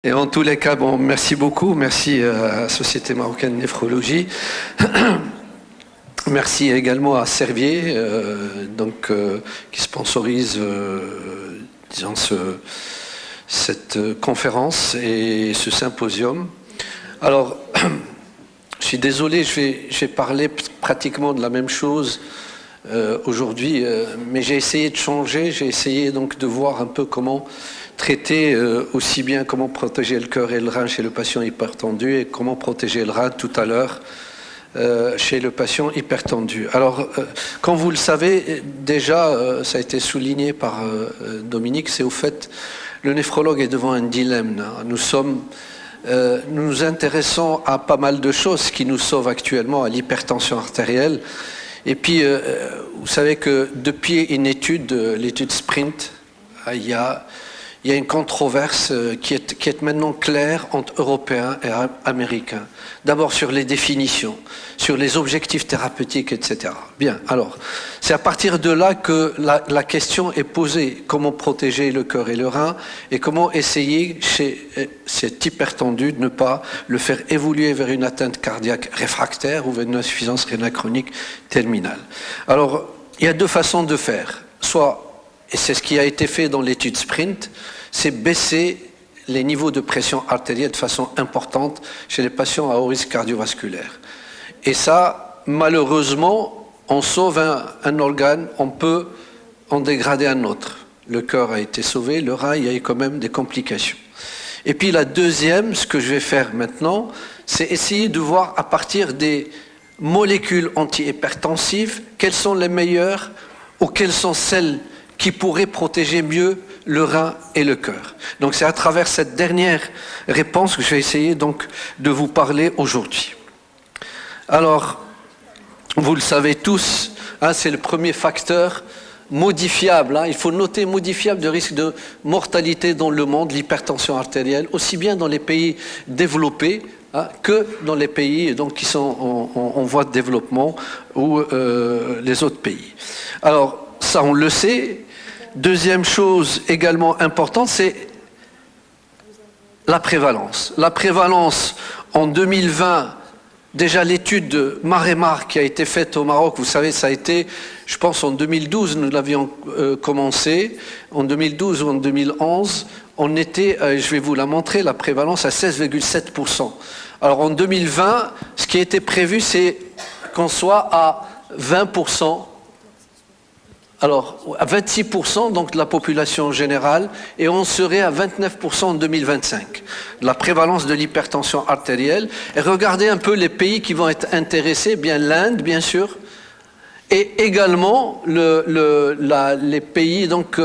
Et en tous les cas, bon, merci beaucoup. Merci à la Société marocaine de néphrologie. Merci également à Servier, qui sponsorise disons, cette conférence et ce symposium. Alors, je suis désolé, je vais parler pratiquement de la même chose aujourd'hui, mais j'ai essayé de changer, j'ai essayé donc de voir un peu comment traiter aussi bien comment protéger le cœur et le rein chez le patient hypertendu et comment protéger le rein tout à l'heure chez le patient hypertendu. Alors, comme vous le savez, déjà, ça a été souligné par Dominique, c'est au fait, le néphrologue est devant un dilemme. Nous nous intéressons à pas mal de choses qui nous sauvent actuellement, à l'hypertension artérielle. Et puis, vous savez que depuis une étude, l'étude SPRINT, il y a une controverse qui est maintenant claire entre Européens et Américains. D'abord sur les définitions, sur les objectifs thérapeutiques, etc. Bien, alors, c'est à partir de là que la question est posée. Comment protéger le cœur et le rein et comment essayer chez cet hypertendu de ne pas le faire évoluer vers une atteinte cardiaque réfractaire ou vers une insuffisance rénale chronique terminale. Alors, il y a deux façons de faire. Soit, et c'est ce qui a été fait dans l'étude SPRINT, c'est baisser les niveaux de pression artérielle de façon importante chez les patients à haut risque cardiovasculaire. Et ça, malheureusement, on sauve un organe, on peut en dégrader un autre. Le cœur a été sauvé, le rein, il y a eu quand même des complications. Et puis la deuxième, ce que je vais faire maintenant, c'est essayer de voir à partir des molécules antihypertensives, quelles sont les meilleures ou quelles sont celles qui pourraient protéger mieux le rein et le cœur. Donc c'est à travers cette dernière réponse que je vais essayer donc de vous parler aujourd'hui. Alors, vous le savez tous, c'est le premier facteur modifiable. Il faut noter modifiable de risque de mortalité dans le monde, l'hypertension artérielle, aussi bien dans les pays développés que dans les pays donc, qui sont en voie de développement ou les autres pays. Alors, ça on le sait. Deuxième chose également importante, c'est la prévalence. La prévalence en 2020, déjà l'étude de Maremar qui a été faite au Maroc, vous savez, ça a été, je pense en 2012, nous l'avions commencé, en 2012 ou en 2011, on était, je vais vous la montrer, la prévalence à 16,7%. Alors en 2020, ce qui a été prévu, c'est qu'on soit à 20%. Alors, à 26% donc de la population générale et on serait à 29% en 2025 de la prévalence de l'hypertension artérielle. Et regardez un peu les pays qui vont être intéressés, bien l'Inde bien sûr, et également les pays donc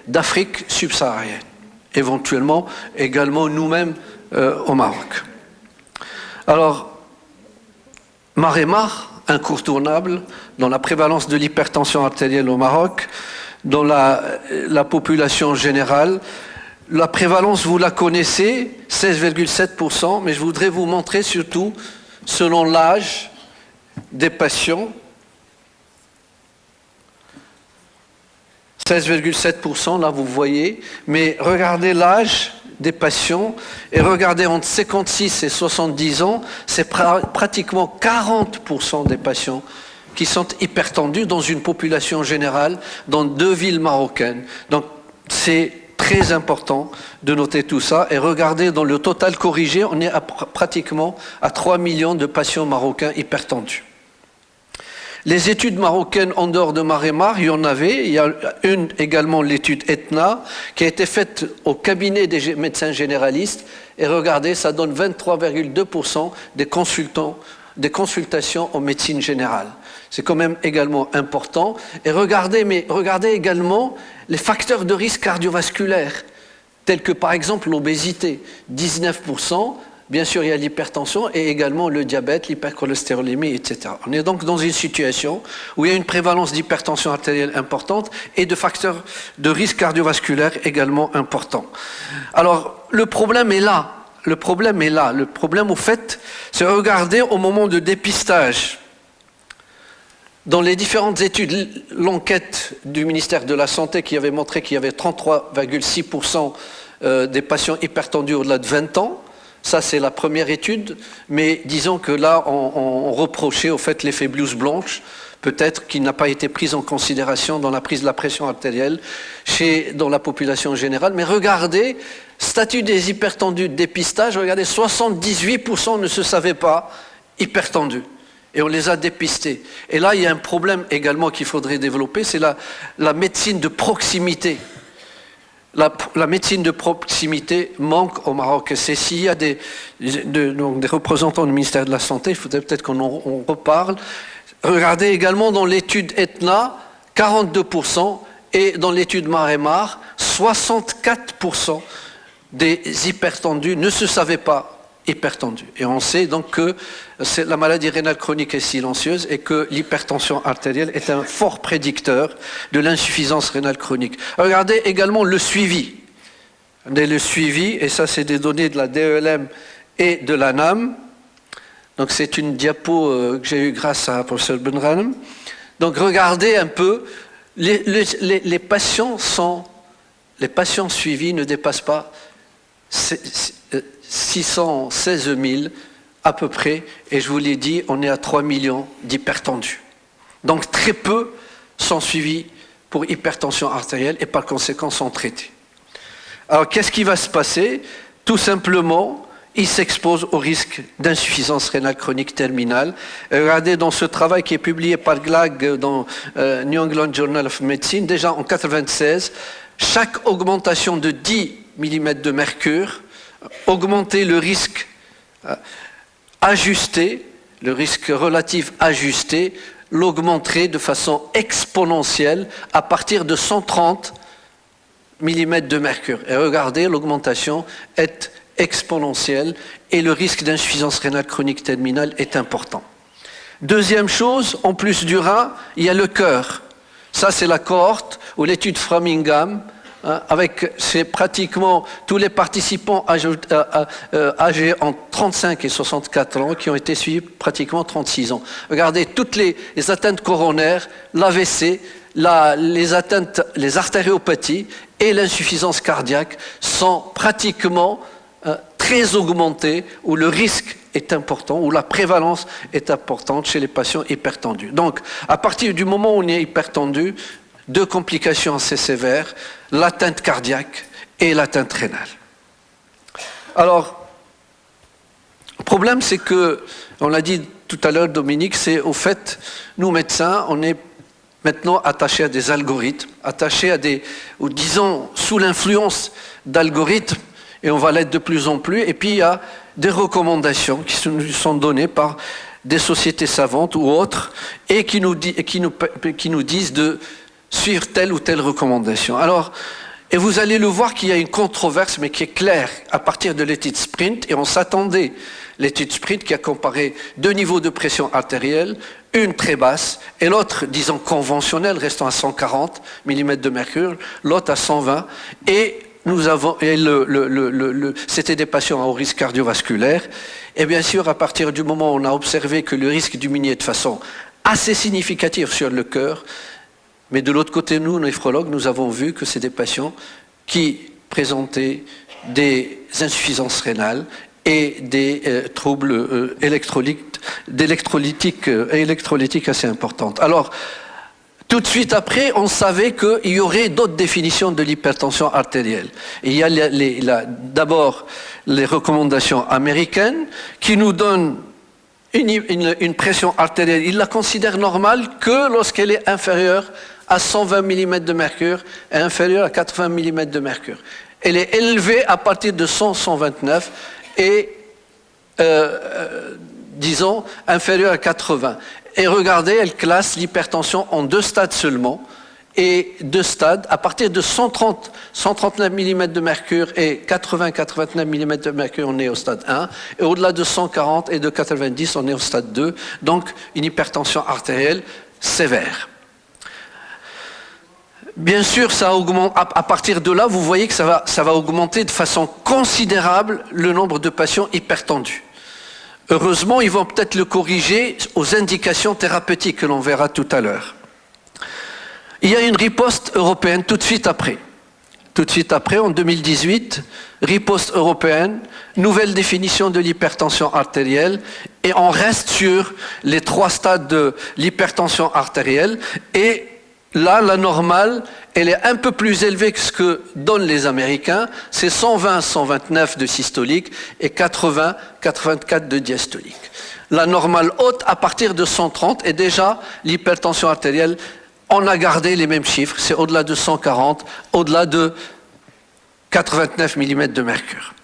d'Afrique subsaharienne, éventuellement également nous-mêmes au Maroc. Alors, Maremar, incontournable dans la prévalence de l'hypertension artérielle au Maroc, dans la population générale. La prévalence, vous la connaissez, 16,7%, mais je voudrais vous montrer surtout, selon l'âge des patients, 16,7%, là vous voyez, mais regardez l'âge des patients, et regardez entre 56 et 70 ans, c'est pratiquement 40% des patients qui sont hypertendus dans une population générale, dans 2 villes marocaines. Donc c'est très important de noter tout ça, et regardez dans le total corrigé, on est pratiquement à 3 millions de patients marocains hypertendus. Les études marocaines en dehors de Maremar, il y en avait. Il y a également l'étude ETNA qui a été faite au cabinet des médecins généralistes. Et regardez, ça donne 23,2% des consultations en médecine générale. C'est quand même également important. Et regardez également les facteurs de risque cardiovasculaire, tels que par exemple l'obésité, 19%. Bien sûr, il y a l'hypertension et également le diabète, l'hypercholestérolémie, etc. On est donc dans une situation où il y a une prévalence d'hypertension artérielle importante et de facteurs de risque cardiovasculaire également importants. Alors, le problème est là. Le problème, au fait, c'est regarder au moment de dépistage. Dans les différentes études, l'enquête du ministère de la Santé qui avait montré qu'il y avait 33,6% des patients hypertendus au-delà de 20 ans. Ça, c'est la première étude, mais disons que là, on reprochait au fait l'effet blouse blanche, peut-être qu'il n'a pas été pris en considération dans la prise de la pression artérielle dans la population générale. Mais regardez, statut des hypertendus de dépistage, regardez, 78% ne se savaient pas hypertendus. Et on les a dépistés. Et là, il y a un problème également qu'il faudrait développer, c'est la médecine de proximité. La médecine de proximité manque au Maroc. Et c'est s'il y a des représentants du ministère de la Santé, il faudrait peut-être qu'on en reparle. Regardez également dans l'étude ETNA, 42%, et dans l'étude Maremar, 64% des hypertendus ne se savaient pas hypertendus. Et on sait donc que la maladie rénale chronique est silencieuse et que l'hypertension artérielle est un fort prédicteur de l'insuffisance rénale chronique. Regardez également le suivi. Le suivi, et ça c'est des données de la DELM et de l'ANAM. Donc c'est une diapo que j'ai eue grâce à professeur Benranem. Donc regardez un peu, les patients suivis ne dépassent pas 616 000 à peu près, et je vous l'ai dit, on est à 3 millions d'hypertendus. Donc très peu sont suivis pour hypertension artérielle et par conséquent sont traités. Alors qu'est-ce qui va se passer? Tout simplement, ils s'exposent au risque d'insuffisance rénale chronique terminale. Regardez dans ce travail qui est publié par Glag dans New England Journal of Medicine, déjà en 1996, chaque augmentation de 10 mm de mercure augmentait le risque ajusté, le risque relatif ajusté, l'augmenterait de façon exponentielle à partir de 130 mm de mercure. Et regardez, l'augmentation est exponentielle et le risque d'insuffisance rénale chronique terminale est important. Deuxième chose, en plus du rein, il y a le cœur. Ça, c'est la cohorte ou l'étude Framingham, avec c'est pratiquement tous les participants âgés entre 35 et 64 ans qui ont été suivis pratiquement 36 ans. Regardez, toutes les atteintes coronaires, l'AVC, les artériopathies et l'insuffisance cardiaque sont pratiquement très augmentées, où le risque est important, où la prévalence est importante chez les patients hypertendus. Donc, à partir du moment où on est hypertendu, deux complications assez sévères, l'atteinte cardiaque et l'atteinte rénale. Alors, le problème, c'est que, on l'a dit tout à l'heure, Dominique, c'est au fait, nous médecins, on est maintenant attachés à des algorithmes, attachés ou disons, sous l'influence d'algorithmes, et on va l'être de plus en plus, et puis il y a des recommandations qui nous sont données par des sociétés savantes ou autres, et qui nous disent de suivre telle ou telle recommandation. Alors, et vous allez le voir qu'il y a une controverse, mais qui est claire à partir de l'étude SPRINT, et on s'attendait, l'étude SPRINT qui a comparé deux niveaux de pression artérielle, une très basse, et l'autre, disons, conventionnelle, restant à 140 mm de mercure, l'autre à 120, et c'était des patients à haut risque cardiovasculaire, et bien sûr, à partir du moment où on a observé que le risque diminuait de façon assez significative sur le cœur, mais de l'autre côté, nous, néphrologues, nous avons vu que c'est des patients qui présentaient des insuffisances rénales et des troubles électrolytiques assez importants. Alors, tout de suite après, on savait qu'il y aurait d'autres définitions de l'hypertension artérielle. Et il y a d'abord les recommandations américaines qui nous donnent une pression artérielle. Ils la considèrent normale que lorsqu'elle est inférieure à 120 mm de mercure et inférieure à 80 mm de mercure. Elle est élevée à partir de 100-129 et, disons, inférieure à 80. Et regardez, elle classe l'hypertension en deux stades seulement. Et deux stades, à partir de 139 mm de mercure et 80-89 mm de mercure, on est au stade 1. Et au-delà de 140 et de 90, on est au stade 2. Donc, une hypertension artérielle sévère. Bien sûr, ça augmente, à partir de là, vous voyez que ça va augmenter de façon considérable le nombre de patients hypertendus. Heureusement, ils vont peut-être le corriger aux indications thérapeutiques que l'on verra tout à l'heure. Il y a une riposte européenne tout de suite après. Tout de suite après, en 2018, riposte européenne, nouvelle définition de l'hypertension artérielle, et on reste sur les 3 stades de l'hypertension artérielle. Et là, la normale, elle est un peu plus élevée que ce que donnent les Américains. C'est 120-129 de systolique et 80-84 de diastolique. La normale haute, à partir de 130, et déjà l'hypertension artérielle, on a gardé les mêmes chiffres. C'est au-delà de 140, au-delà de 89 mm de mercure.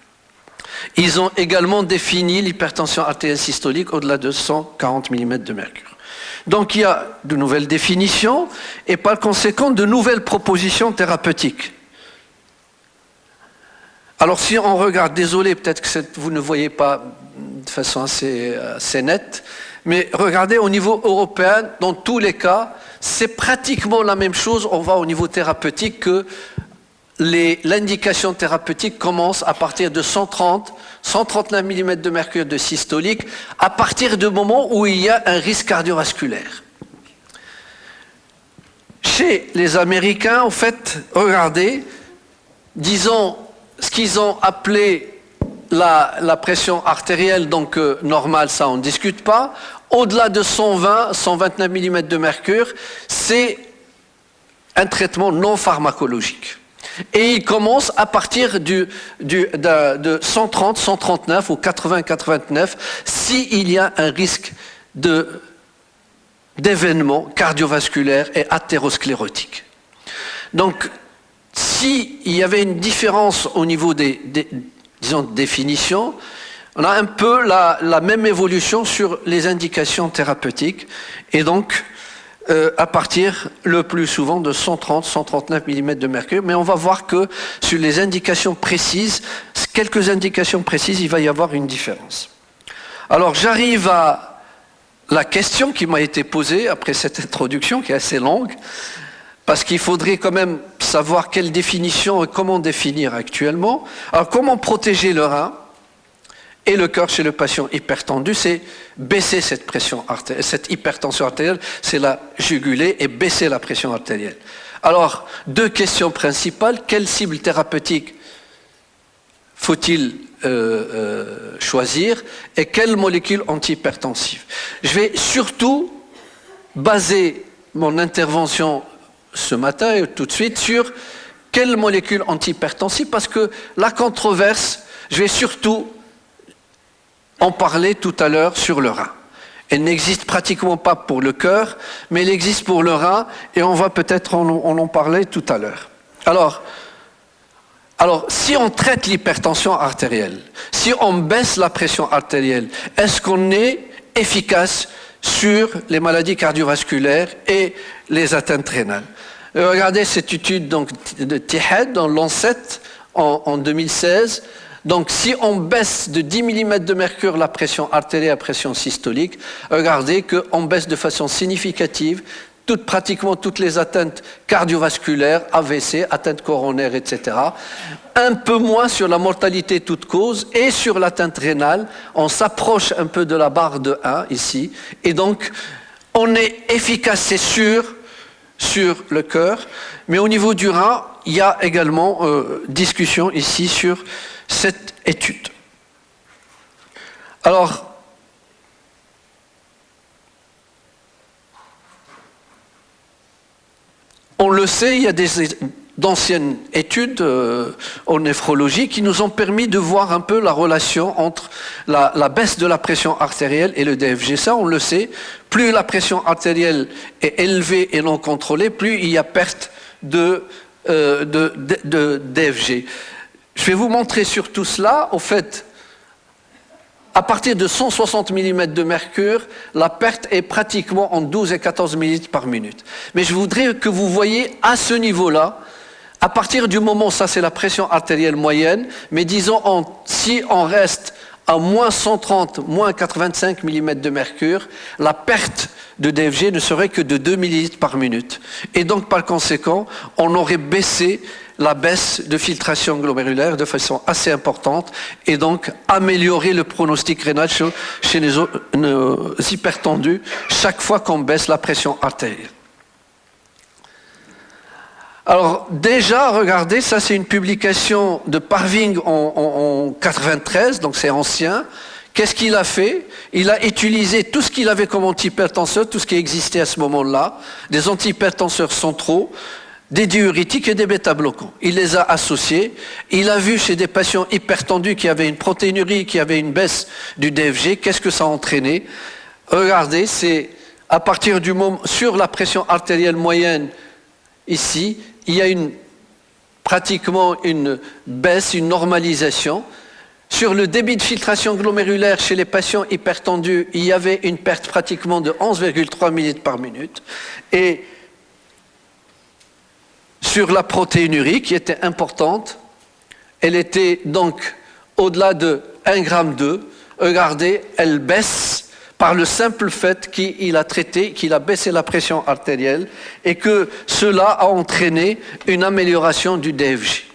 Ils ont également défini l'hypertension artérielle systolique au-delà de 140 mm de mercure. Donc il y a de nouvelles définitions et par conséquent de nouvelles propositions thérapeutiques. Alors si on regarde, désolé peut-être que vous ne voyez pas de façon assez nette, mais regardez au niveau européen, dans tous les cas, c'est pratiquement la même chose, on va au niveau thérapeutique que l'indication thérapeutique commence à partir de 130, 139 mm de mercure de systolique, à partir du moment où il y a un risque cardiovasculaire. Chez les Américains, en fait, regardez, disons ce qu'ils ont appelé la pression artérielle, donc normale, ça on ne discute pas. Au-delà de 120, 129 mm de mercure, c'est un traitement non pharmacologique. Et il commence à partir de 130, 139 ou 80, 89 s'il y a un risque d'événements cardiovasculaires et athérosclérotiques. Donc, s'il y avait une différence au niveau des définitions, on a un peu la même évolution sur les indications thérapeutiques. Et donc, à partir le plus souvent de 130, 139 mm de mercure. Mais on va voir que sur les indications précises, quelques indications précises, il va y avoir une différence. Alors j'arrive à la question qui m'a été posée après cette introduction qui est assez longue, parce qu'il faudrait quand même savoir quelle définition et comment définir actuellement. Alors comment protéger le rein et le cœur chez le patient hypertendu, c'est baisser cette pression artérielle, cette hypertension artérielle, c'est la juguler et baisser la pression artérielle. Alors, 2 questions principales. Quelle cible thérapeutique faut-il choisir et quelle molécule antihypertensive? Je vais surtout baser mon intervention ce matin et tout de suite sur quelle molécule antihypertensive, parce que la controverse, je vais surtout en parlait tout à l'heure sur le rein. Elle n'existe pratiquement pas pour le cœur, mais elle existe pour le rein, et on va peut-être en parler tout à l'heure. Alors, si on traite l'hypertension artérielle, si on baisse la pression artérielle, est-ce qu'on est efficace sur les maladies cardiovasculaires et les atteintes rénales? Regardez cette étude donc, de Tihed dans Lancet en 2016. Donc, si on baisse de 10 mm de mercure la pression artérielle et la pression systolique, regardez qu'on baisse de façon significative pratiquement toutes les atteintes cardiovasculaires, AVC, atteintes coronaires, etc. Un peu moins sur la mortalité toute cause et sur l'atteinte rénale. On s'approche un peu de la barre de 1 ici. Et donc, on est efficace, c'est sûr, sur le cœur. Mais au niveau du rein, il y a également discussion ici sur cette étude. Alors, on le sait, il y a d'anciennes études en néphrologie qui nous ont permis de voir un peu la relation entre la baisse de la pression artérielle et le DFG. Ça, on le sait, plus la pression artérielle est élevée et non contrôlée, plus il y a perte de DFG. Je vais vous montrer sur tout cela. Au fait, à partir de 160 mm de mercure, la perte est pratiquement en 12 et 14 ml par minute. Mais je voudrais que vous voyez à ce niveau-là, à partir du moment, ça c'est la pression artérielle moyenne, mais disons si on reste à moins 130, moins 85 mm de mercure, la perte de DFG ne serait que de 2 ml par minute. Et donc par conséquent, on aurait baissé la baisse de filtration glomérulaire de façon assez importante et donc améliorer le pronostic rénal chez les hypertendus chaque fois qu'on baisse la pression artérielle. Alors déjà, regardez, ça c'est une publication de Parving en 93, donc c'est ancien. Qu'est-ce qu'il a fait? Il a utilisé tout ce qu'il avait comme antihypertenseur, tout ce qui existait à ce moment-là, des antihypertenseurs centraux, des diurétiques et des bêta-bloquants. Il les a associés. Il a vu chez des patients hypertendus qui avaient une protéinurie, qui avaient une baisse du DFG, qu'est-ce que ça a entraîné? Regardez, c'est à partir du moment, sur la pression artérielle moyenne, ici, il y a pratiquement une baisse, une normalisation. Sur le débit de filtration glomérulaire chez les patients hypertendus, il y avait une perte pratiquement de 11,3 millilitres par minute. Et sur la protéinurie, qui était importante, elle était donc au-delà de 1,2 g. Regardez, elle baisse par le simple fait qu'il a traité, qu'il a baissé la pression artérielle et que cela a entraîné une amélioration du DFG.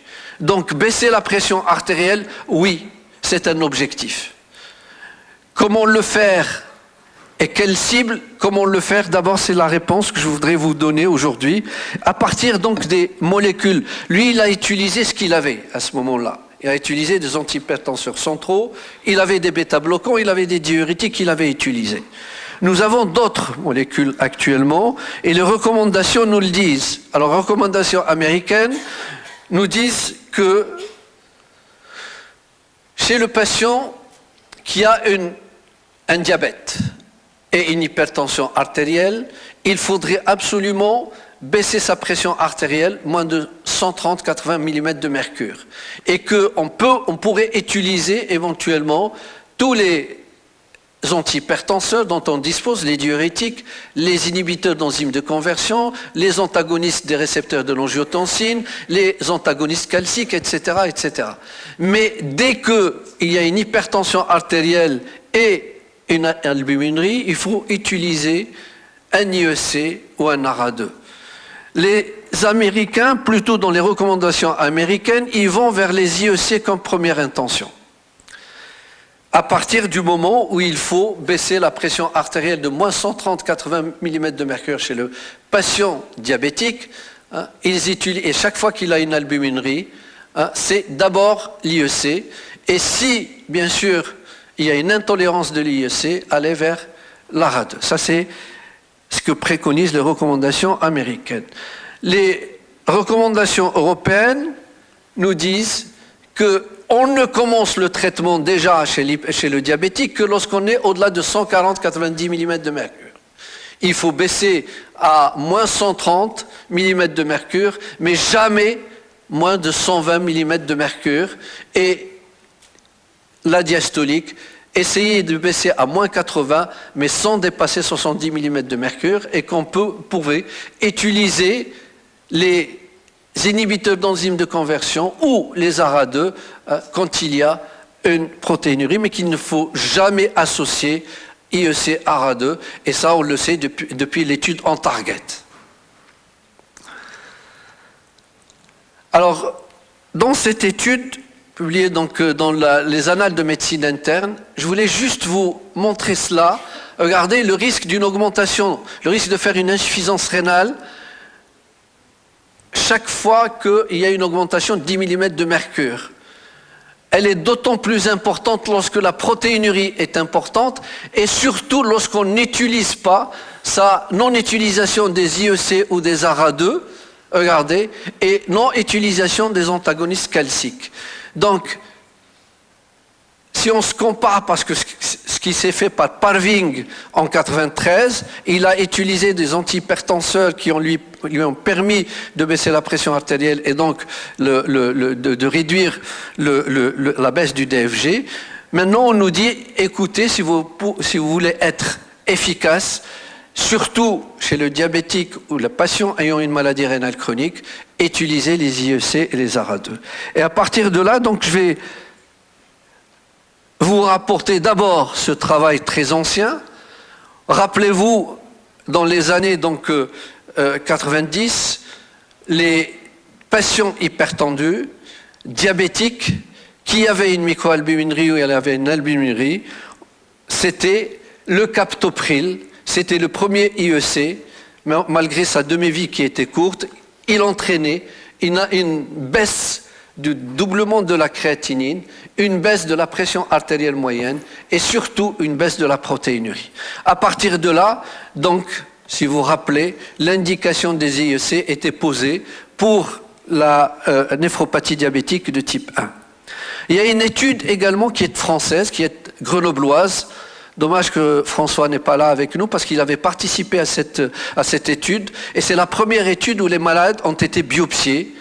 Donc baisser la pression artérielle, oui, c'est un objectif. Comment le faire et quelle cible? Comment le faire? D'abord, c'est la réponse que je voudrais vous donner aujourd'hui. À partir donc des molécules, lui, il a utilisé ce qu'il avait à ce moment-là. Il a utilisé des antihypertenseurs centraux, il avait des bêta-bloquants, il avait des diurétiques qu'il avait utilisés. Nous avons d'autres molécules actuellement et les recommandations nous le disent. Alors, les recommandations américaines nous disent que chez le patient qui a un diabète et une hypertension artérielle, il faudrait absolument baisser sa pression artérielle moins de 130-80 mm de mercure. Et qu'on pourrait utiliser éventuellement tous les antihypertenseurs dont on dispose, les diurétiques, les inhibiteurs d'enzymes de conversion, les antagonistes des récepteurs de l'angiotensine, les antagonistes calciques, etc., etc. Mais dès qu'il y a une hypertension artérielle et une albuminurie, il faut utiliser un IEC ou un ARA2. Les Américains, plutôt dans les recommandations américaines, ils vont vers les IEC comme première intention. À partir du moment où il faut baisser la pression artérielle de moins 130-80 mm de mercure chez le patient diabétique, ils utilisent, et chaque fois qu'il a une albuminurie, c'est d'abord l'IEC. Et si, bien sûr, il y a une intolérance de l'IEC, aller vers l'ARA2. Ça, c'est ce que préconisent les recommandations américaines. Les recommandations européennes nous disent qu'on ne commence le traitement déjà chez le diabétique que lorsqu'on est au-delà de 140-90 mm de mercure. Il faut baisser à moins 130 mm de mercure, mais jamais moins de 120 mm de mercure. Et la diastolique, essayez de baisser à moins 80, mais sans dépasser 70 mm de mercure, et qu'on pouvait utiliser les inhibiteurs d'enzymes de conversion ou les ARA2 quand il y a une protéinurie, mais qu'il ne faut jamais associer IEC ARA2, et ça on le sait depuis l'étude en Target. Alors, dans cette étude, publiée donc dans les annales de médecine interne, je voulais juste vous montrer cela. Regardez le risque d'une augmentation, le risque de faire une insuffisance rénale chaque fois qu'il y a une augmentation de 10 mm de mercure. Elle est d'autant plus importante lorsque la protéinurie est importante et surtout lorsqu'on n'utilise pas sa non-utilisation des IEC ou des ARA2, regardez, et non-utilisation des antagonistes calciques. Donc, si on se compare, parce que ce qui s'est fait par Parving en 93, il a utilisé des antihypertenseurs qui lui ont permis de baisser la pression artérielle et donc de réduire la baisse du DFG. Maintenant, on nous dit, écoutez, si vous voulez être efficace, surtout chez le diabétique ou le patient ayant une maladie rénale chronique, utilisez les IEC et les ARA2. Et à partir de là, donc, je vais vous rapporter d'abord ce travail très ancien. Rappelez-vous, dans les années 90, les patients hypertendus, diabétiques, qui avaient une microalbuminurie ou elle avait une albuminurie, c'était le captopril, c'était le premier IEC, mais malgré sa demi-vie qui était courte, il entraînait une baisse du doublement de la créatinine, une baisse de la pression artérielle moyenne et surtout une baisse de la protéinurie. À partir de là, donc, si vous vous rappelez, l'indication des IEC était posée pour la néphropathie diabétique de type 1. Il y a une étude également qui est française, qui est grenobloise. Dommage que François n'est pas là avec nous parce qu'il avait participé à cette étude. Et c'est la première étude où les malades ont été biopsiés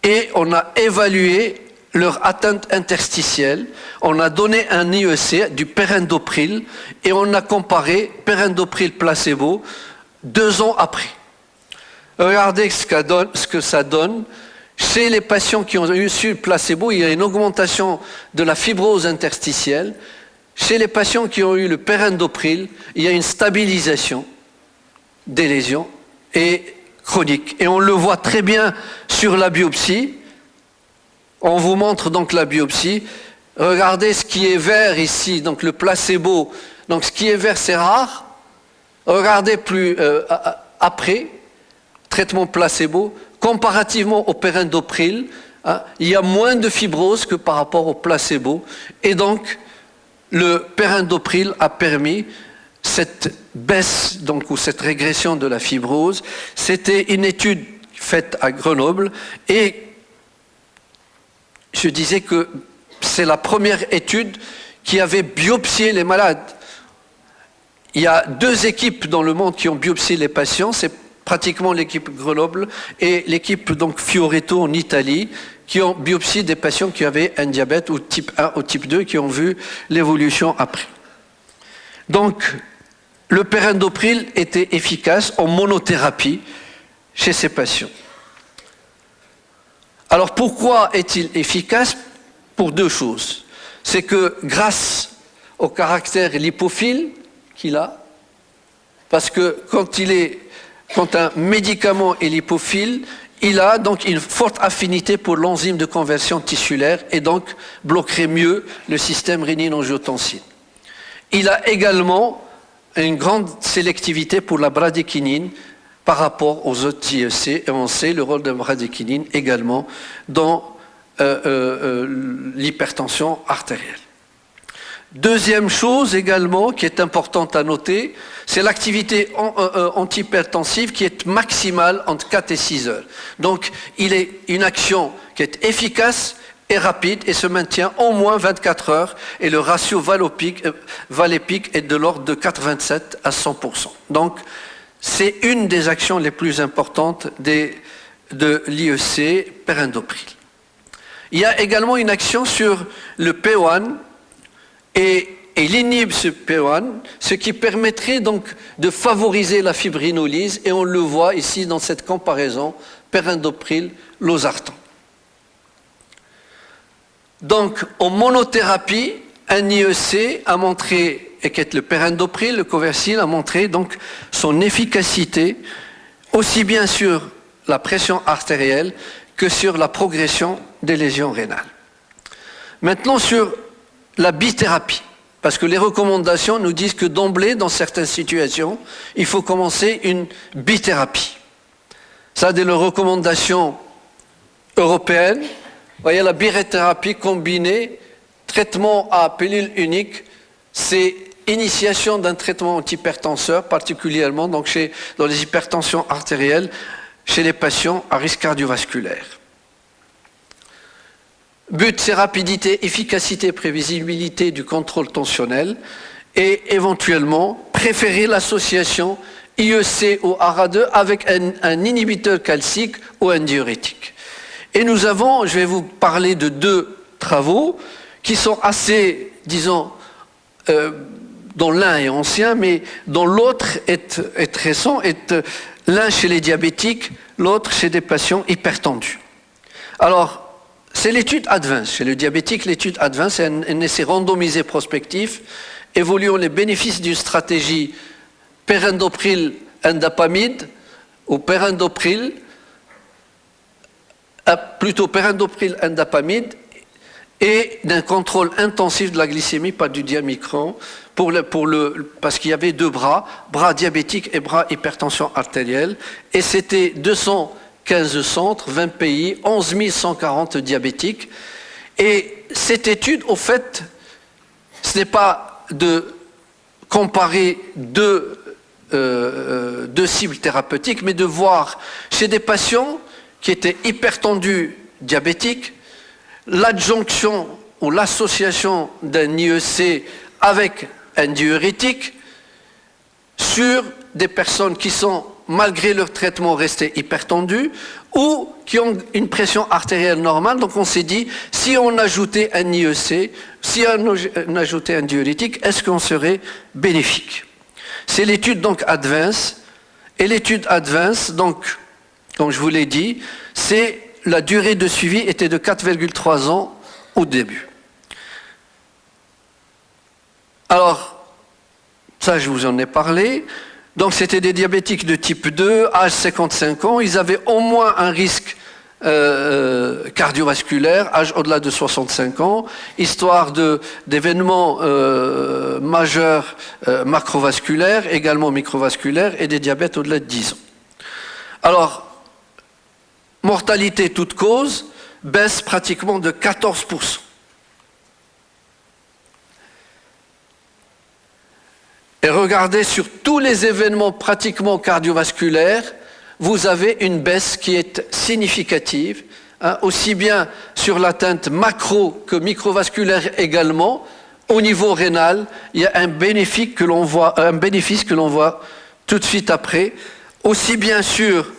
et on a évalué leur atteinte interstitielle. On a donné un IEC du perindopril et on a comparé perindopril placebo 2 ans après. Regardez ce que ça donne. Chez les patients qui ont reçu le placebo, il y a une augmentation de la fibrose interstitielle. Chez les patients qui ont eu le perindopril, il y a une stabilisation des lésions et chroniques. Et on le voit très bien sur la biopsie. On vous montre donc la biopsie. Regardez ce qui est vert ici, donc le placebo. Donc ce qui est vert, c'est rare. Regardez plus après, traitement placebo, comparativement au perindopril, hein, il y a moins de fibrose que par rapport au placebo. Et donc, le perindopril a permis cette baisse, donc, ou cette régression de la fibrose. C'était une étude faite à Grenoble et je disais que c'est la première étude qui avait biopsié les malades. Il y a 2 équipes dans le monde qui ont biopsié les patients, c'est pratiquement l'équipe Grenoble et l'équipe donc Fioretto en Italie, qui ont biopsié des patients qui avaient un diabète ou type 1 ou type 2 qui ont vu l'évolution après. Donc, le perindopril était efficace en monothérapie chez ces patients. Alors, pourquoi est-il efficace? Pour 2 choses. C'est que grâce au caractère lipophile qu'il a, parce que quand un médicament est lipophile, il a donc une forte affinité pour l'enzyme de conversion tissulaire et donc bloquerait mieux le système rénine-angiotensine. Il a également une grande sélectivité pour la bradykinin par rapport aux autres IEC et on sait le rôle de la bradykinin également dans l'hypertension artérielle. Deuxième chose également qui est importante à noter, c'est l'activité antihypertensive qui est maximale entre 4 et 6 heures. Donc il est une action qui est efficace et rapide et se maintient au moins 24 heures et le ratio valépique est de l'ordre de 87 à 100%. Donc c'est une des actions les plus importantes de l'IEC perindopril. Il y a également une action sur le P1 et il inhibe ce P1, ce qui permettrait donc de favoriser la fibrinolyse, et on le voit ici dans cette comparaison, perindopril-losartan. Donc, en monothérapie, un IEC a montré, et qui est le perindopril, le Coversil, a montré donc son efficacité, aussi bien sur la pression artérielle que sur la progression des lésions rénales. Maintenant, sur la bithérapie, parce que les recommandations nous disent que d'emblée, dans certaines situations, il faut commencer une bithérapie. Ça, c'est les recommandations européennes. Vous voyez, la bithérapie combinée, traitement à pilule unique, c'est initiation d'un traitement antihypertenseur, particulièrement donc dans les hypertensions artérielles, chez les patients à risque cardiovasculaire. But, c'est rapidité, efficacité, prévisibilité du contrôle tensionnel et éventuellement préférer l'association IEC ou ARA2 avec un inhibiteur calcique ou un diurétique. Et nous avons, je vais vous parler de 2 travaux qui sont assez, disons, dont l'un est ancien, mais dont l'autre est récent, l'un chez les diabétiques, l'autre chez des patients hypertendus. Alors, c'est l'étude ADVANCE. Chez le diabétique, l'étude ADVANCE, c'est un essai randomisé prospectif, évaluant les bénéfices d'une stratégie perindopril-indapamide ou perindopril-indapamide et d'un contrôle intensif de la glycémie par du diamicron, parce qu'il y avait deux bras diabétique et bras hypertension artérielle, et c'était 215 centres, 20 pays, 11 140 diabétiques. Et cette étude, au fait, ce n'est pas de comparer deux cibles thérapeutiques, mais de voir chez des patients qui étaient hypertendus diabétiques, l'adjonction ou l'association d'un IEC avec un diurétique sur des personnes qui sont, malgré leur traitement, restées hypertendues ou qui ont une pression artérielle normale. Donc on s'est dit, si on ajoutait un IEC, si on ajoutait un diurétique, est-ce qu'on serait bénéfique? C'est l'étude donc Advance. Et l'étude Advance, donc, comme je vous l'ai dit, la durée de suivi était de 4,3 ans au début. Alors, ça je vous en ai parlé. Donc c'était des diabétiques de type 2, âge 55 ans. Ils avaient au moins un risque cardiovasculaire, âge au-delà de 65 ans, histoire d'événements majeurs macrovasculaires, également microvasculaires, et des diabètes au-delà de 10 ans. Alors, mortalité toute cause baisse pratiquement de 14%. Et regardez sur tous les événements pratiquement cardiovasculaires, vous avez une baisse qui est significative, aussi bien sur l'atteinte macro que microvasculaire également. Au niveau rénal, il y a un bénéfice que l'on voit tout de suite après, aussi bien sur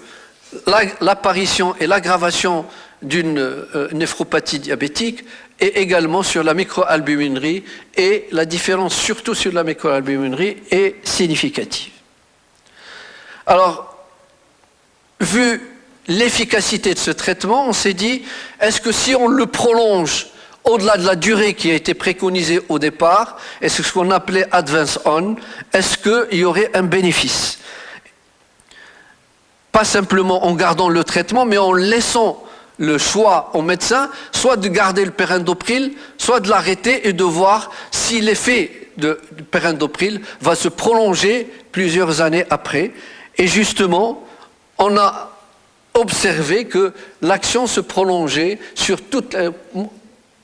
l'apparition et l'aggravation d'une néphropathie diabétique, et également sur la microalbuminurie, et la différence surtout sur la microalbuminurie est significative. Alors, vu l'efficacité de ce traitement, on s'est dit, est-ce que si on le prolonge au-delà de la durée qui a été préconisée au départ, et c'est ce qu'on appelait Advance On, est-ce qu'il y aurait un bénéfice? Pas simplement en gardant le traitement, mais en laissant le choix au médecin, soit de garder le perindopril, soit de l'arrêter et de voir si l'effet du perindopril va se prolonger plusieurs années après. Et justement, on a observé que l'action se prolongeait sur toute la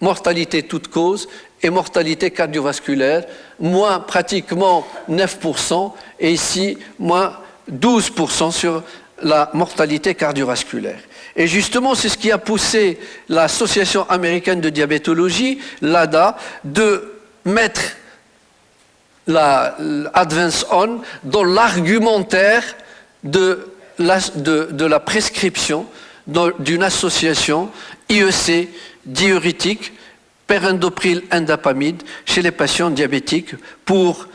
mortalité toute cause et mortalité cardiovasculaire, moins pratiquement 9%, et ici, moins 12% sur la mortalité cardiovasculaire. Et justement, c'est ce qui a poussé l'Association américaine de diabétologie, l'ADA, de mettre l'Advance On dans l'argumentaire de la prescription d'une association IEC diurétique perindopril indapamide chez les patients diabétiques pour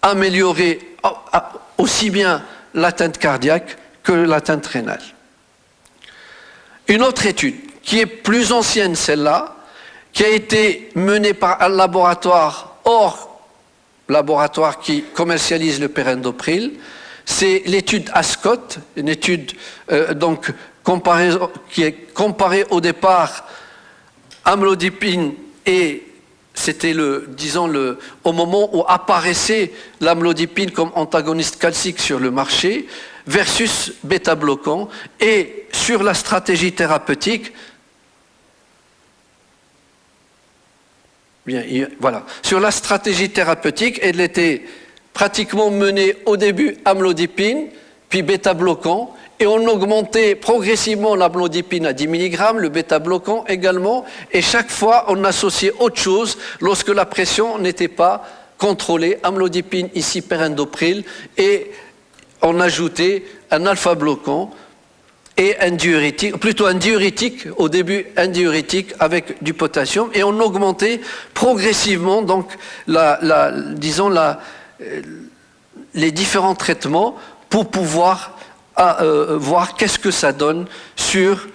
améliorer aussi bien l'atteinte cardiaque que l'atteinte rénale. Une autre étude, qui est plus ancienne celle-là, qui a été menée par un laboratoire hors laboratoire qui commercialise le perindopril, c'est l'étude ASCOT, une étude qui est comparée au départ amlodipine, et c'était au moment où apparaissait l'amlodipine comme antagoniste calcique sur le marché, versus bêta-bloquant, et sur la stratégie thérapeutique, sur la stratégie thérapeutique, elle était pratiquement menée au début amlodipine, puis bêta-bloquant, et on augmentait progressivement l'amlodipine à 10 mg, le bêta-bloquant également, et chaque fois on associait autre chose lorsque la pression n'était pas contrôlée, amlodipine ici perindopril, et on ajoutait un alpha-bloquant et un diurétique, plutôt un diurétique, au début un diurétique avec du potassium, et on augmentait progressivement donc les différents traitements pour pouvoir voir qu'est-ce que ça donne sur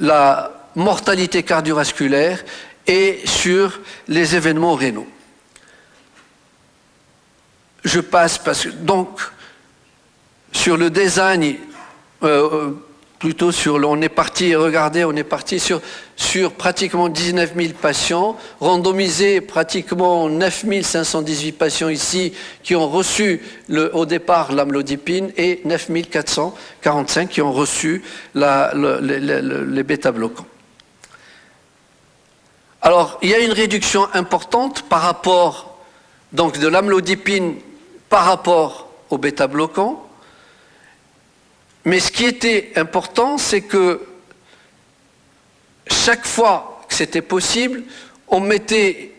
la mortalité cardiovasculaire et sur les événements rénaux. Je passe donc sur le design plutôt sur, on est parti, regardez, on est parti sur pratiquement 19 000 patients, randomisés pratiquement 9 518 patients ici qui ont reçu au départ l'amlodipine et 9 445 qui ont reçu les bêta-bloquants. Alors, il y a une réduction importante par rapport donc, de l'amlodipine par rapport aux bêta-bloquants. Mais ce qui était important, c'est que chaque fois que c'était possible, on mettait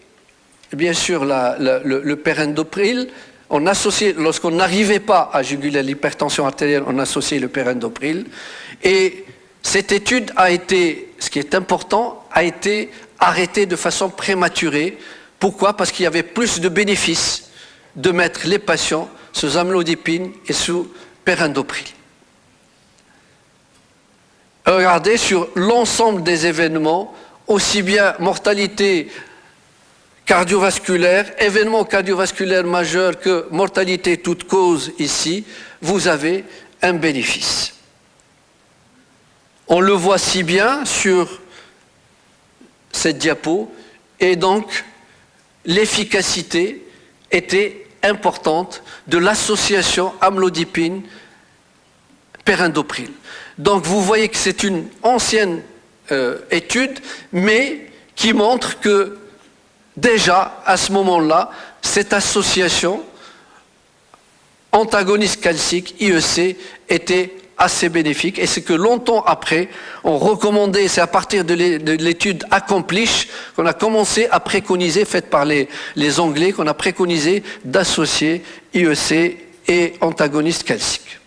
bien sûr le perindopril, on associait, lorsqu'on n'arrivait pas à juguler l'hypertension artérielle, on associait le perindopril. Et cette étude a été, ce qui est important, a été arrêtée de façon prématurée. Pourquoi? Parce qu'il y avait plus de bénéfices de mettre les patients sous amlodipine et sous perindopril. Regardez sur l'ensemble des événements, aussi bien mortalité cardiovasculaire, événements cardiovasculaires majeurs que mortalité toute cause ici, vous avez un bénéfice. On le voit si bien sur cette diapo et donc l'efficacité était importante de l'association amlodipine-perindopril. Donc vous voyez que c'est une ancienne étude, mais qui montre que déjà à ce moment-là, cette association antagoniste calcique, IEC, était assez bénéfique. Et c'est que longtemps après, on recommandait, c'est à partir de l'étude Accomplish qu'on a commencé à préconiser, faite par les Anglais, qu'on a préconisé d'associer IEC et antagoniste calcique.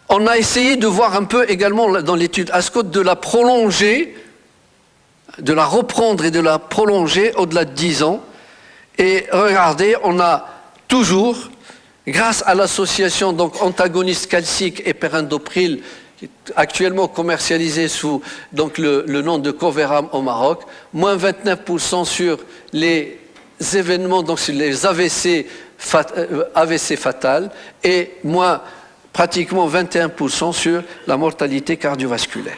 On a essayé de voir un peu également dans l'étude ASCOT de la prolonger, de la reprendre et de la prolonger au-delà de 10 ans. Et regardez, on a toujours, grâce à l'association donc antagoniste calcique et perindopril, actuellement commercialisé sous donc, le nom de Coveram au Maroc, moins 29% sur les événements, donc sur les AVC fatales, et moins pratiquement 21% sur la mortalité cardiovasculaire.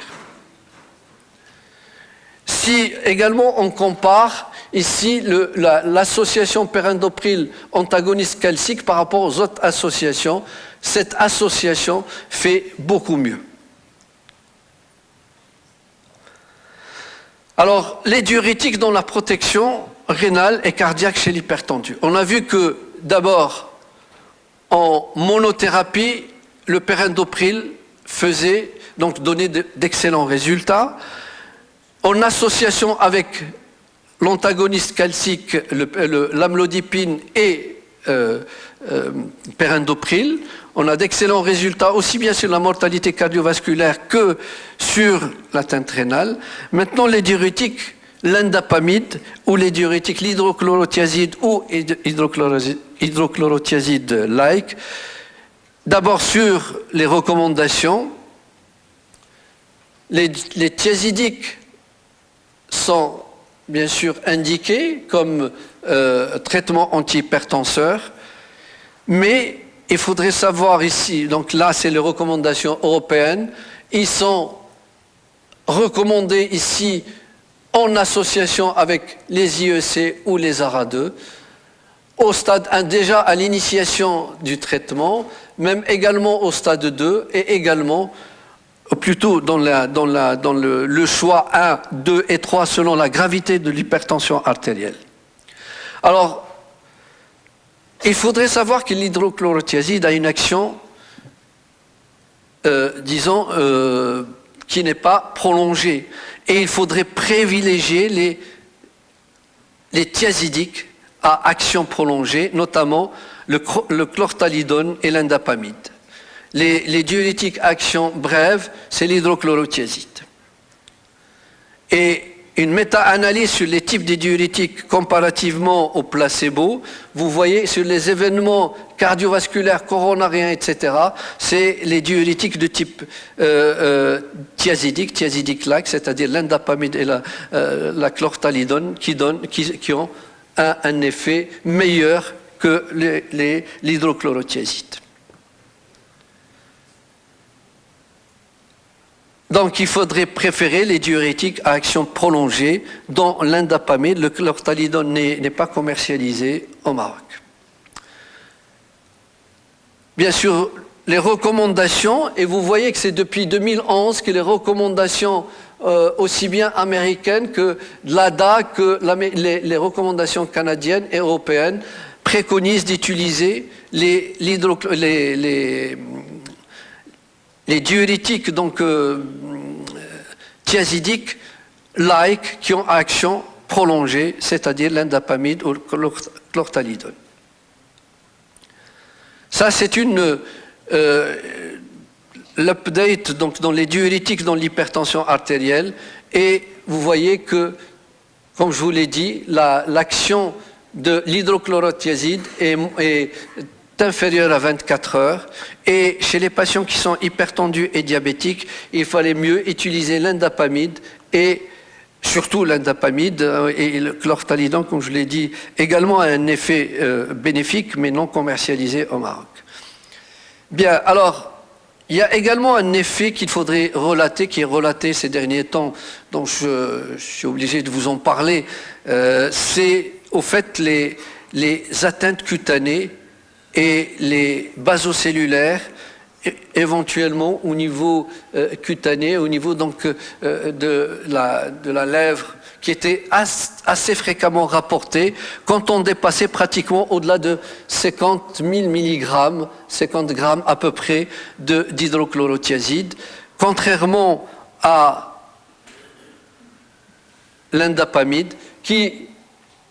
Si également on compare ici l'association perindopril antagoniste calcique par rapport aux autres associations, cette association fait beaucoup mieux. Alors, les diurétiques dans la protection rénale et cardiaque chez l'hypertendu. On a vu que d'abord, en monothérapie, le perindopril donnait d'excellents résultats. En association avec l'antagoniste calcique, l'amlodipine et perindopril, on a d'excellents résultats aussi bien sur la mortalité cardiovasculaire que sur l'atteinte rénale. Maintenant, les diurétiques, l'indapamide ou les diurétiques, l'hydrochlorothiazide ou hydrochlorothiazide-like. D'abord sur les recommandations, les thiazidiques sont bien sûr indiqués comme traitement antihypertenseur, mais il faudrait savoir ici, donc là c'est les recommandations européennes, ils sont recommandés ici en association avec les IEC ou les ARA2, au stade 1 déjà à l'initiation du traitement, même également au stade 2 et également plutôt dans le choix 1, 2 et 3 selon la gravité de l'hypertension artérielle. Alors, il faudrait savoir que l'hydrochlorothiazide a une action, qui n'est pas prolongée. Et il faudrait privilégier les thiazidiques à action prolongée, notamment le chlorthalidone et l'indapamide. Les diurétiques à action brève, c'est l'hydrochlorothiazide. Et une méta-analyse sur les types de diurétiques comparativement au placebo, vous voyez sur les événements cardiovasculaires, coronariens, etc., c'est les diurétiques de type thiazidique-like, c'est-à-dire l'indapamide et la chlorthalidone qui ont un effet meilleur que l'hydrochlorothiazide. Donc, il faudrait préférer les diurétiques à action prolongée, dont l'indapamide, le chlorthalidone, n'est pas commercialisé au Maroc. Bien sûr, les recommandations, et vous voyez que c'est depuis 2011 que les recommandations aussi bien américaines que de l'ADA, que les recommandations canadiennes et européennes préconisent d'utiliser les diurétiques donc thiazidiques like qui ont action prolongée, c'est-à-dire l'indapamide ou le chlorthalidone. Ça, c'est l'update donc dans les diurétiques dans l'hypertension artérielle, et vous voyez que, comme je vous l'ai dit, l'action de l'hydrochlorothiazide est inférieure à 24 heures, et chez les patients qui sont hypertendus et diabétiques, il fallait mieux utiliser l'indapamide, et surtout l'indapamide et le chlorthalidone, comme je l'ai dit, également a un effet bénéfique mais non commercialisé au Maroc. Bien, alors, il y a également un effet qu'il faudrait relater, qui est relaté ces derniers temps, dont je suis obligé de vous en parler, c'est au fait les atteintes cutanées et les basocellulaires, éventuellement au niveau cutané, au niveau donc de la lèvre, qui était assez fréquemment rapporté quand on dépassait pratiquement au-delà de 50 000 mg, 50 grammes à peu près d'hydrochlorothiazide, contrairement à l'indapamide qui,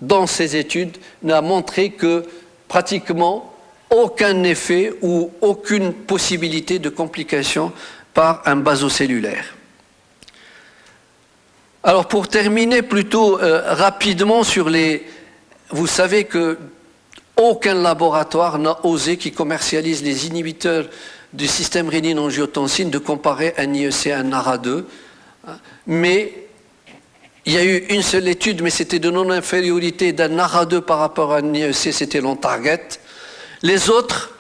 dans ses études, n'a montré que pratiquement aucun effet ou aucune possibilité de complication par un basocellulaire. Alors pour terminer plutôt rapidement sur vous savez que aucun laboratoire n'a osé, qui commercialise les inhibiteurs du système rénine-angiotensine, de comparer un IEC à un ARA2, mais il y a eu une seule étude, mais c'était de non-infériorité d'un ARA2 par rapport à un IEC, c'était l'OnTarget. Les autres,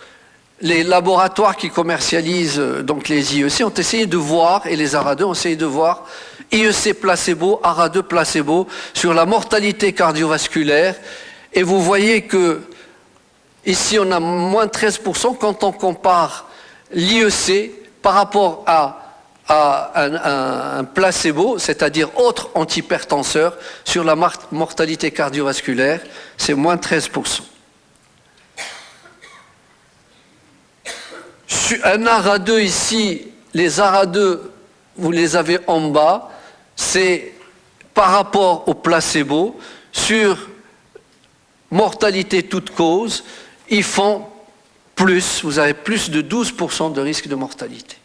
les laboratoires qui commercialisent donc les IEC ont essayé de voir, et les ARA2 ont essayé de voir, IEC placebo, ARA2 placebo, sur la mortalité cardiovasculaire. Et vous voyez que ici on a moins 13% quand on compare l'IEC par rapport à un placebo, c'est-à-dire autre antihypertenseur, sur la mortalité cardiovasculaire, c'est moins 13%. Un ARA2 ici, les ARA2, vous les avez en bas, c'est par rapport au placebo, sur mortalité toute cause, ils font plus, vous avez plus de 12% de risque de mortalité.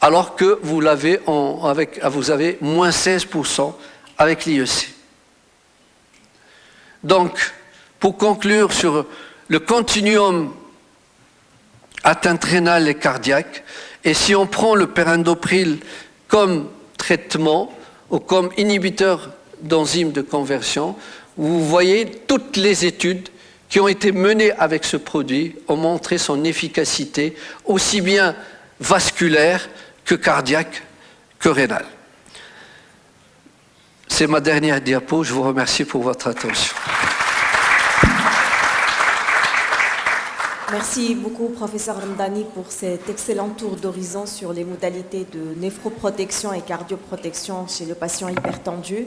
Alors que vous avez moins 16% avec l'IEC. Donc, pour conclure sur le continuum atteinte rénale et cardiaque, et si on prend le perindopril comme traitement ou comme inhibiteur d'enzymes de conversion, vous voyez toutes les études qui ont été menées avec ce produit ont montré son efficacité aussi bien vasculaire que cardiaque que rénale. C'est ma dernière diapo, je vous remercie pour votre attention. Merci beaucoup, professeur Ramdani, pour cet excellent tour d'horizon sur les modalités de néphroprotection et cardioprotection chez le patient hypertendu.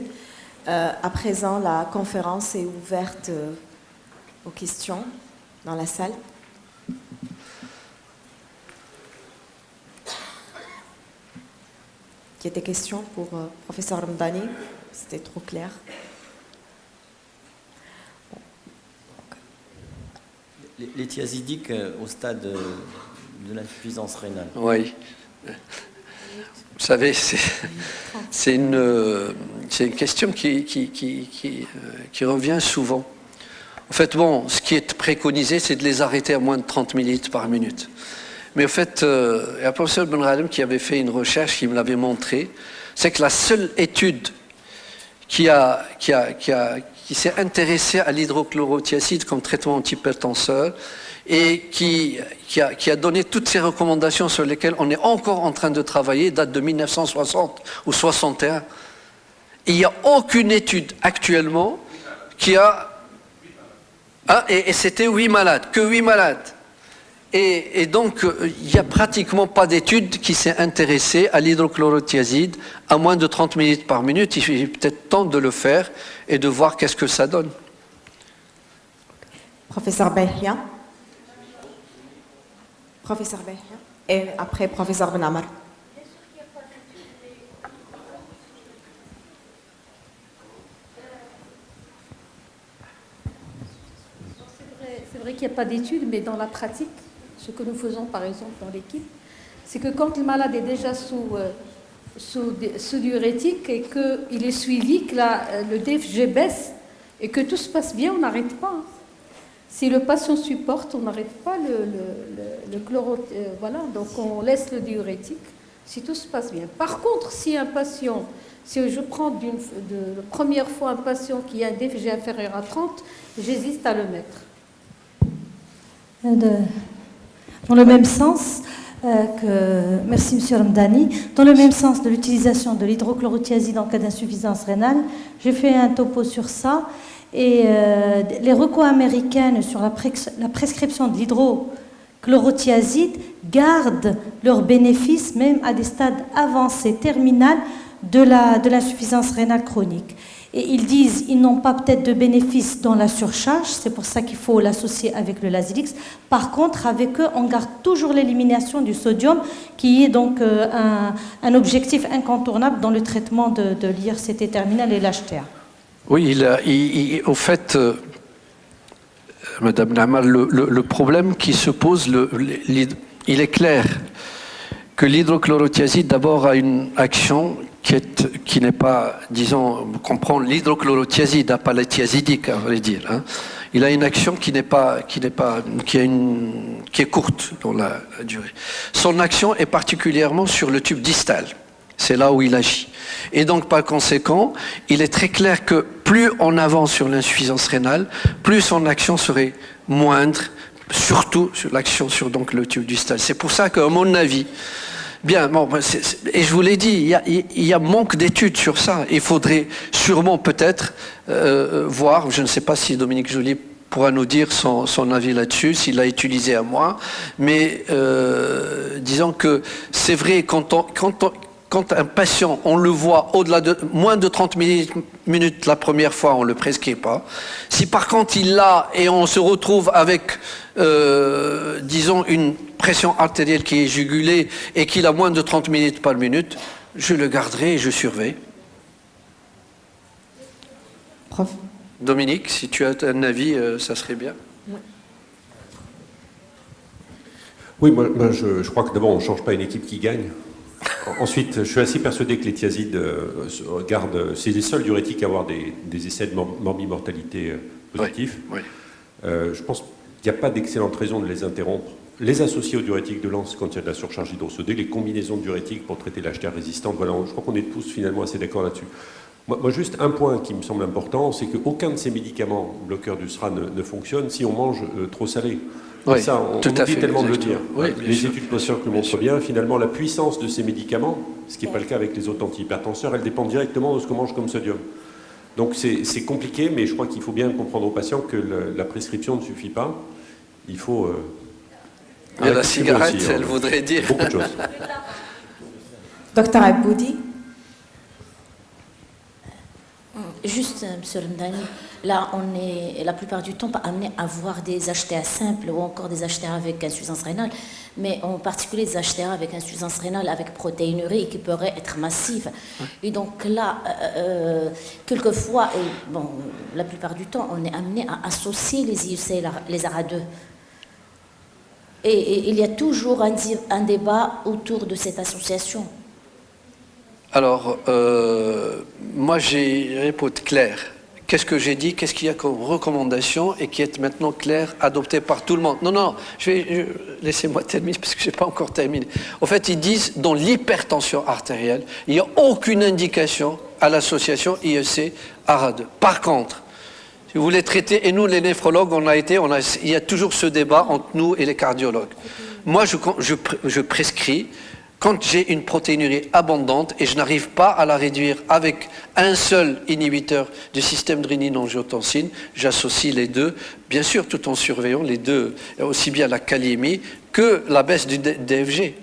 À présent, la conférence est ouverte aux questions dans la salle. Il y a des questions pour professeur Ramdani? C'était trop clair. Les thiazidiques au stade de l'insuffisance rénale. Oui. Vous savez, c'est une question qui revient souvent. En fait, bon, ce qui est préconisé, c'est de les arrêter à moins de 30 millilitres par minute. Mais en fait, il y a un professeur Benradem qui avait fait une recherche qui me l'avait montré, c'est que la seule étude qui a qui s'est intéressé à l'hydrochlorothiazide comme traitement antihypertenseur et qui a donné toutes ces recommandations sur lesquelles on est encore en train de travailler, date de 1960 ou 61. Il n'y a aucune étude actuellement qui a... et c'était 8 malades, que 8 malades. Et donc, il n'y a pratiquement pas d'étude qui s'est intéressée à l'hydrochlorothiazide à moins de 30 minutes par minute. Il est peut-être temps de le faire et de voir qu'est-ce que ça donne. Professeur Behia. Professeur Behia. Et après, professeur Benamar. C'est vrai qu'il n'y a pas d'études, mais dans la pratique, ce que nous faisons par exemple dans l'équipe, c'est que quand le malade est déjà sous diurétique et qu'il est suivi, que le DFG baisse et que tout se passe bien, on n'arrête pas. Si le patient supporte, on n'arrête pas le chloro... voilà, donc on laisse le diurétique si tout se passe bien. Par contre, si un patient, si je prends la première fois un patient qui a un DFG inférieur à 30, j'hésite à le mettre. Dans le même sens merci M. Ramdani, dans le même sens de l'utilisation de l'hydrochlorothiazide en cas d'insuffisance rénale, j'ai fait un topo sur ça et les recos américaines sur la prescription de l'hydrochlorothiazide gardent leurs bénéfices même à des stades avancés, terminales de l'insuffisance rénale chronique. Et ils disent qu'ils n'ont pas peut-être de bénéfices dans la surcharge, c'est pour ça qu'il faut l'associer avec le Lasix. Par contre, avec eux, on garde toujours l'élimination du sodium, qui est donc un objectif incontournable dans le traitement de l'IRCT terminal et l'HTA. Oui, au fait, Madame Namal, le problème qui se pose, il est clair que l'hydrochlorothiazide d'abord a une action qui n'est pas, disons, on comprend l'hydrochlorothiazide, pas la thiazidique, on va dire. Hein. Il a une action qui est courte dans la durée. Son action est particulièrement sur le tube distal. C'est là où il agit. Et donc, par conséquent, il est très clair que plus on avance sur l'insuffisance rénale, plus son action serait moindre, surtout sur l'action sur donc, le tube distal. C'est pour ça qu'à mon avis, bien, bon, et je vous l'ai dit, il y a manque d'études sur ça. Il faudrait sûrement peut-être voir, je ne sais pas si Dominique Joly pourra nous dire son avis là-dessus, s'il l'a utilisé à moi, mais disons que c'est vrai, quand un patient, on le voit au-delà de moins de 30 minutes la première fois, on ne le prescrit pas. Si par contre il l'a et on se retrouve avec, disons, une pression artérielle qui est jugulée et qu'il a moins de 30 minutes par minute, je le garderai et je surveille. Prof. Dominique, si tu as un avis, ça serait bien. Oui, moi je crois que d'abord on ne change pas une équipe qui gagne. Ensuite, je suis assez persuadé que les thiazides gardent... C'est les seuls diurétiques à avoir des essais de morbimortalité positifs. Oui. Je pense qu'il n'y a pas d'excellente raison de les interrompre. Les associer aux diurétiques de lance quand il y a de la surcharge hydrosodée, les combinaisons de diurétiques pour traiter l'HTA résistante, voilà, je crois qu'on est tous finalement assez d'accord là-dessus. Moi, juste un point qui me semble important, c'est qu'aucun de ces médicaments bloqueurs du SRA ne fonctionne si on mange trop salé. Oui, ça, on tout à oublie fait, tellement de le dire. Oui, les études patientes le montrent bien. Finalement, la puissance de ces médicaments, ce qui n'est pas le cas avec les autres antihypertenseurs, elle dépend directement de ce qu'on mange comme sodium. Donc c'est compliqué, mais je crois qu'il faut bien comprendre aux patients que la prescription ne suffit pas. Il faut... Et la cigarette, aussi, elle voudrait dire... Beaucoup de choses. Docteur Aboudi. Juste, M. Ramdani, là, on est la plupart du temps pas amené à voir des HTA simples ou encore des HTA avec insuffisance rénale, mais en particulier des HTA avec insuffisance rénale, avec protéinurie qui pourraient être massives. Et donc là, quelquefois, et bon, la plupart du temps, on est amené à associer les IUC, les ARA2. Et il y a toujours un débat autour de cette association. Alors, moi j'ai une réponse claire. Qu'est-ce que j'ai dit? Qu'est-ce qu'il y a comme recommandation et qui est maintenant clair, adopté par tout le monde? Non, laissez-moi terminer parce que je n'ai pas encore terminé. En fait, ils disent dans l'hypertension artérielle, il n'y a aucune indication à l'association IEC-ARA2. Par contre, Si vous voulez traiter, et nous les néphrologues, il y a toujours ce débat entre nous et les cardiologues. Moi, je prescris quand j'ai une protéinurie abondante et je n'arrive pas à la réduire avec un seul inhibiteur du système de rénine-angiotensine, j'associe les deux, bien sûr tout en surveillant les deux, aussi bien la kaliémie que la baisse du DFG.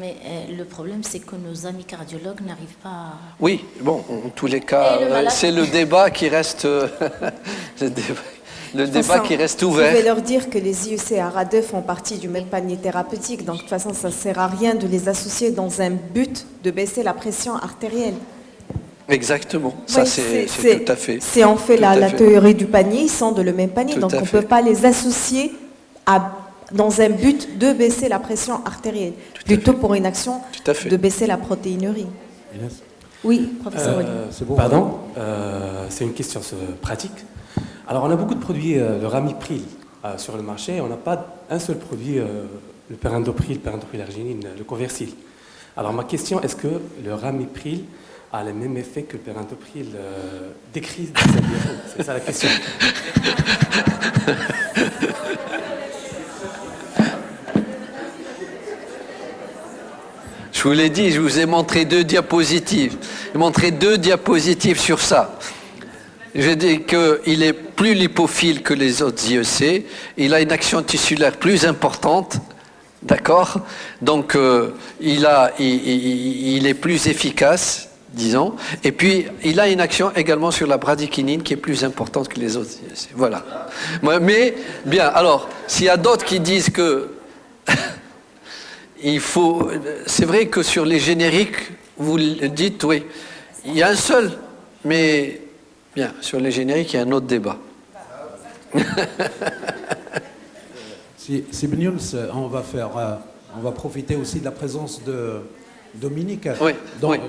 Mais le problème, c'est que nos amis cardiologues n'arrivent pas à... Oui, bon, en tous les cas, c'est le débat qui reste... le débat qui reste ouvert. Je vais leur dire que les IEC et ARA2 font partie du même panier thérapeutique, donc de toute façon, ça ne sert à rien de les associer dans un but de baisser la pression artérielle. Exactement, ça Oui, c'est tout à fait. Si on fait la théorie du panier, ils sont dans le même panier, Tout donc à on ne fait. peut pas les associer dans un but de baisser la pression artérielle, plutôt pour une action Tout à fait. de baisser la protéinurie. Inès. Oui, professeur Oli. C'est bon. Pardon, c'est une question pratique. Alors, on a beaucoup de produits, le Ramipril, sur le marché. On n'a pas un seul produit, le Perindopril, Perindopril-Arginine, le Conversil. Alors, ma question, est-ce que le Ramipril a le même effet que le Perindopril décrit dans sa bio? C'est ça la question. Je vous l'ai dit, je vous ai montré 2 diapositives. J'ai montré 2 diapositives sur ça. Je dis qu'il est plus lipophile que les autres IEC, il a une action tissulaire plus importante, d'accord? Donc il est plus efficace, disons, et puis il a une action également sur la bradykinine qui est plus importante que les autres IEC. Voilà. Mais, bien, alors, s'il y a d'autres qui disent que il faut... C'est vrai que sur les génériques, vous le dites, oui, il y a un seul, mais... Bien, sur les génériques, il y a un autre débat. Si Younes, on va profiter aussi de la présence de Dominique. Oui, Donc, oui.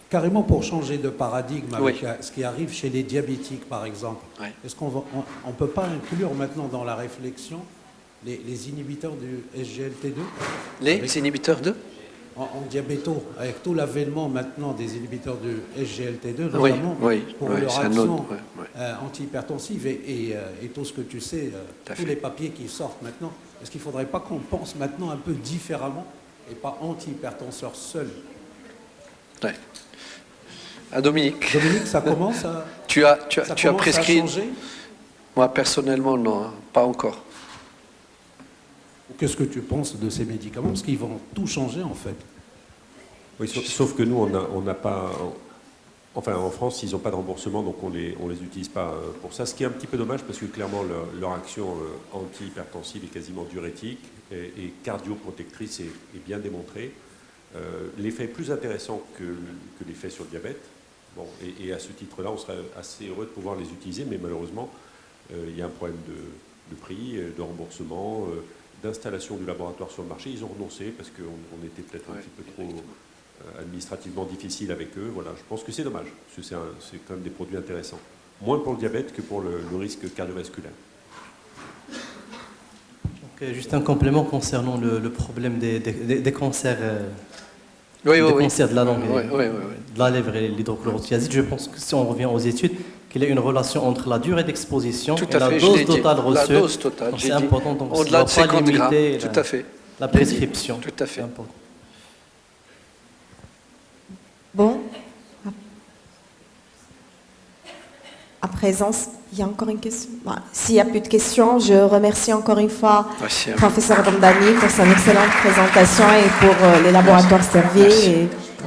Carrément pour changer de paradigme avec Oui. ce qui arrive chez les diabétiques, par exemple. Oui. Est-ce qu'on ne peut pas inclure maintenant dans la réflexion les inhibiteurs du SGLT2 Les inhibiteurs de en diabéto, avec tout l'avènement maintenant des inhibiteurs du SGLT2, Oui, notamment oui, pour oui, leur c'est un action autre, oui. antihypertensive et tout ce que tu sais, Tout à tous fait. les papiers qui sortent maintenant, est-ce qu'il ne faudrait pas qu'on pense maintenant un peu différemment et pas antihypertenseur seul? Ouais. À Dominique, Dominique, ça commence à, tu as ça commence à prescrit. changer? Moi, personnellement, non, hein, pas encore. Qu'est-ce que tu penses de ces médicaments? Parce qu'ils vont tout changer en fait. Oui, sauf que nous, on n'a pas... Enfin, en France, ils n'ont pas de remboursement, donc on les utilise pas pour ça. Ce qui est un petit peu dommage, parce que clairement, leur action antihypertensive est quasiment diurétique et cardioprotectrice est bien démontrée. L'effet est plus intéressant que l'effet sur le diabète. Bon, et à ce titre-là, on serait assez heureux de pouvoir les utiliser, mais malheureusement, il y a un problème de prix, de remboursement, d'installation du laboratoire sur le marché. Ils ont renoncé parce qu'on était peut-être un petit peu trop administrativement difficile avec eux. Voilà, je pense que c'est dommage, parce que c'est quand même des produits intéressants. Moins pour le diabète que pour le risque cardiovasculaire. Donc, juste un complément concernant le problème des cancers, Oui, oui, oui. cancers de la langue, Oui, oui, oui, de la lèvre et l'hydrochlorothiazide. Je pense que si on revient aux études, qu'il y a une relation entre la durée d'exposition Tout et à la fait, je dose l'ai dit. totale reçue. La dose totale, Donc, j'ai c'est dit. important, donc Au-delà de ça ne doit pas 50 grammes, limiter tout à fait. la prescription. Tout à fait. C'est important. Bon. À présent, il y a encore une question. Voilà. S'il n'y a plus de questions, je remercie encore une fois Merci à le vous. professeur Ramdani pour son excellente présentation et pour les laboratoires Servier. Merci. Et